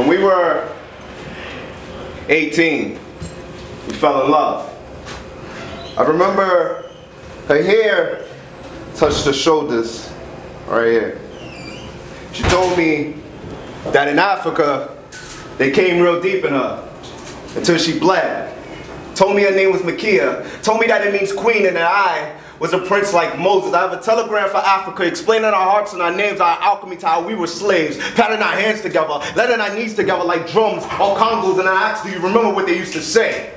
When we were 18, we fell in love. I remember her hair touched her shoulders, right here. She told me that in Africa, they came real deep in her until she bled. Told me her name was Makia. Told me that it means queen and that I was a prince like Moses. I have a telegram for Africa explaining our hearts and our names, our alchemy to how we were slaves, patting our hands together, letting our knees together like drums or congos, and I asked, do you remember what they used to say?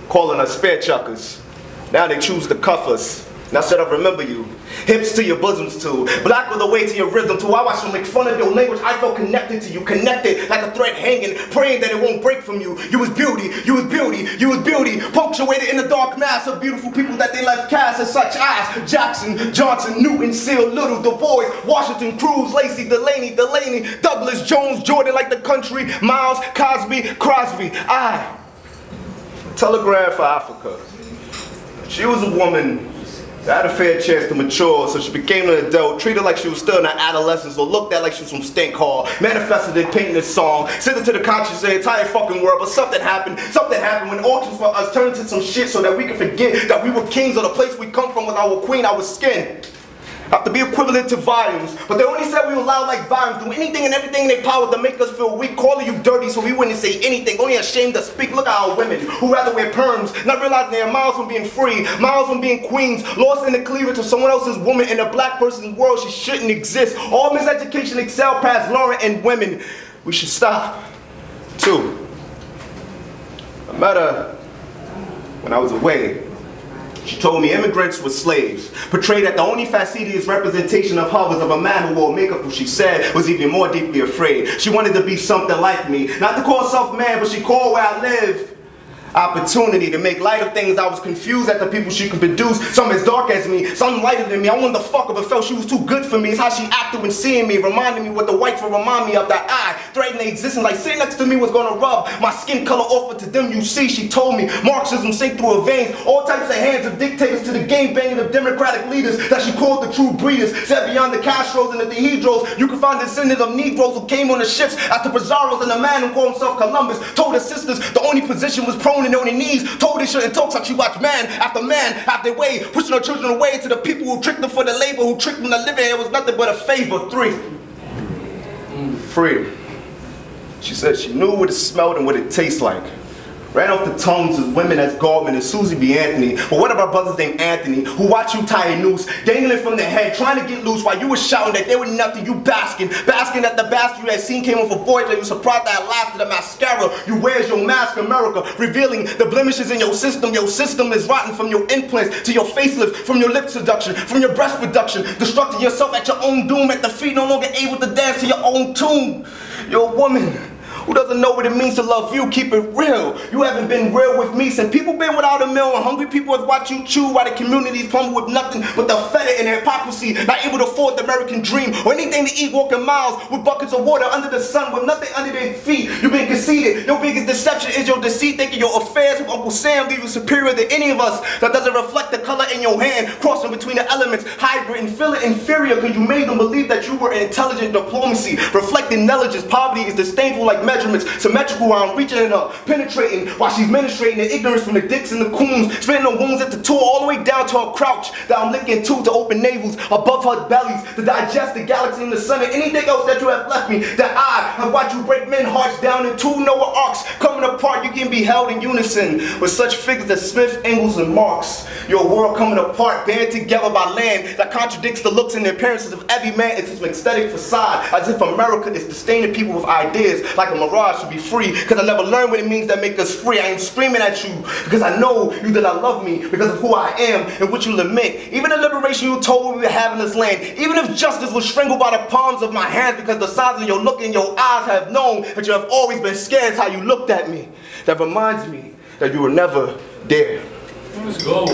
Calling us spare chuckers. Now they choose to cuff us. And I said, I remember you. Hips to your bosoms too. Black all the way to your rhythm too. I watched them make fun of your language. I felt connected to you. Connected like a thread hanging. Praying that it won't break from you. You was beauty. You was beauty. You was beauty. Punctuated in the dark mass of beautiful people that they left cast as such as Jackson, Johnson, Newton, Seal, Little, Du Bois, Washington, Cruz, Lacey, Delaney, Douglas, Jones, Jordan like the country, Miles, Cosby, Crosby. I. Telegram for Africa. She was a woman that had a fair chance to mature, so she became an adult, treated like she was still in her adolescence, or looked at like she was from Stink Hall, manifested it, painting this song, sent it to the conscience of the entire fucking world, but something happened when auctions for us turned into some shit so that we could forget that we were kings of the place we come from with our queen, our skin. Have to be equivalent to volumes, but they only said we were loud like volumes, do anything and everything in their power to make us feel weak, calling you dirty so we wouldn't say anything, only ashamed to speak. Look at our women who rather wear perms, not realizing they are miles from being free, miles from being queens, lost in the cleavage of someone else's woman in a black person's world. She shouldn't exist. All miseducation excel past Lauren and women. We should stop. 2. I met her when I was away. She told me immigrants were slaves, portrayed that the only fastidious representation of her was of a man who wore makeup who she said was even more deeply afraid. She wanted to be something like me, not to call herself man, but she called where I live opportunity to make light of things. I was confused at the people she could produce, some as dark as me, some lighter than me. I wanted to fuck her but felt she was too good for me. It's how she acted when seeing me, reminding me what the whites would remind me of, that I threatened their existence like sitting next to me was gonna rub my skin color off to them. You see, she told me Marxism sank through her veins, all types of hands of dictators to the game banging of democratic leaders that she called the true breeders. Said beyond the Castros and the Dehidros, you can find descendants of Negroes who came on the ships after Pizarros, and the man who called himself Columbus told his sisters the only position was prone and on their knees, told they shouldn't talk, like she watched man after way, pushing her children away to the people who tricked them for the labor, who tricked them to live in. It was nothing but a favor. 3. Freedom. She said she knew what it smelled and what it tastes like. Ran off the tongues as women as Goldman and Susie B. Anthony. But one of our brothers named Anthony, who watched you tie a noose, dangling from the head, trying to get loose while you were shouting that they were nothing, you basking that the basket you had seen came off a void, that you surprised that lasted the mascara you wear as your mask, America, revealing the blemishes in your system. Your system is rotten from your implants to your facelift, from your lip seduction, from your breast reduction, destructing yourself at your own doom, at the feet, no longer able to dance to your own tune. You're a woman who doesn't know what it means to love you. Keep it real. You haven't been real with me since people been without a meal, and hungry people have watched you chew while the community's plummeted with nothing but the feta and the hypocrisy, not able to afford the American dream or anything to eat, walking miles with buckets of water under the sun with nothing under their feet. You've been conceited. Your biggest deception is your deceit, thinking your affairs with Uncle Sam leave you superior to any of us. That doesn't reflect the color in your hand, crossing between the elements, hybrid and feeling inferior because you made them believe that you were intelligent diplomacy, reflecting negligence. Poverty is disdainful like measurements, symmetrical while I'm reaching it up, penetrating while she's ministrating the ignorance from the dicks and the coons, spinning the wounds at the tool all the way down to her crouch that I'm licking to open navels above her bellies to digest the galaxy and the sun and anything else that you have left me, that I have watched you break men's hearts down in 2 Noah arcs coming apart. You can be held in unison with such figures as Smith, Engels, and Marx. Your world coming apart, band together by land that contradicts the looks and the appearances of every man. It's an aesthetic facade, as if America is disdaining people with ideas like a mirage to be free, because I never learned what it means that make us free. I am screaming at you because I know you that I love me because of who I am and what you lament. Even the liberation you told me we would have in this land, even if justice was strangled by the palms of my hands, because the size of your look in your eyes have known that you have always been scared. It's how you looked at me that reminds me that you were never there. Let's go.